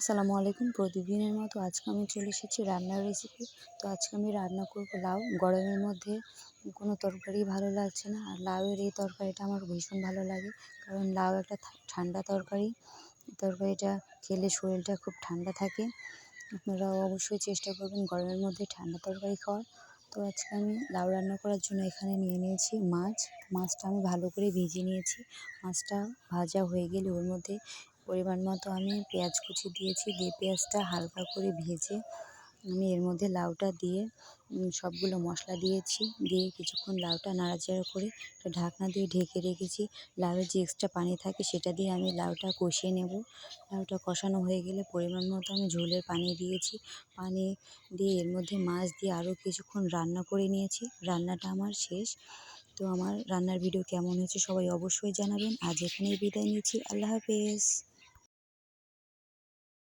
আসসালামু আলাইকুম। প্রতিদিনের মতো আজকে আমি চলে এসেছি রান্নার রেসিপি। তো আজকে আমি রান্না করব লাউ। গরমের মধ্যে কোনো তরকারি ভালো লাগছে না, আর লাউয়ের এই তরকারিটা আমার ভীষণ ভালো লাগে, কারণ লাউ একটা ঠান্ডা তরকারি। তরকারিটা খেলে শরীরটা খুব ঠান্ডা থাকে। আপনারাও অবশ্যই চেষ্টা করবেন গরমের মধ্যে ঠান্ডা তরকারি খাওয়ার। তো আজকে আমি লাউ রান্না করার জন্য এখানে নিয়ে নিয়েছি মাছ। মাছটা আমি ভালো করে ভেজে নিয়েছি। মাছটা ভাজা হয়ে গেলে ওর মধ্যে পরিমাণ মতো আমি পেঁয়াজ কুচি দিয়েছি। দিয়ে পেঁয়াজটা হালকা করে ভেজে আমি এর মধ্যে লাউটা দিয়ে সবগুলো মশলা দিয়েছি। দিয়ে কিছুক্ষণ লাউটা নাড়াচাড়া করে একটা ঢাকনা দিয়ে ঢেকে রেখেছি। লাউয়ের যে এক্সট্রা পানি থাকে সেটা দিয়ে আমি লাউটা কষিয়ে নেব। লাউটা কষানো হয়ে গেলে পরিমাণ মতো আমি ঝোলের পানি দিয়েছি। পানি দিয়ে এর মধ্যে মাছ দিয়ে আরও কিছুক্ষণ রান্না করে নিয়েছি। রান্নাটা আমার শেষ। তো আমার রান্নার ভিডিও কেমন হয়েছে সবাই অবশ্যই জানাবেন। আজ এখানেই বিদায় নিচ্ছি। আল্লাহ হাফেজ।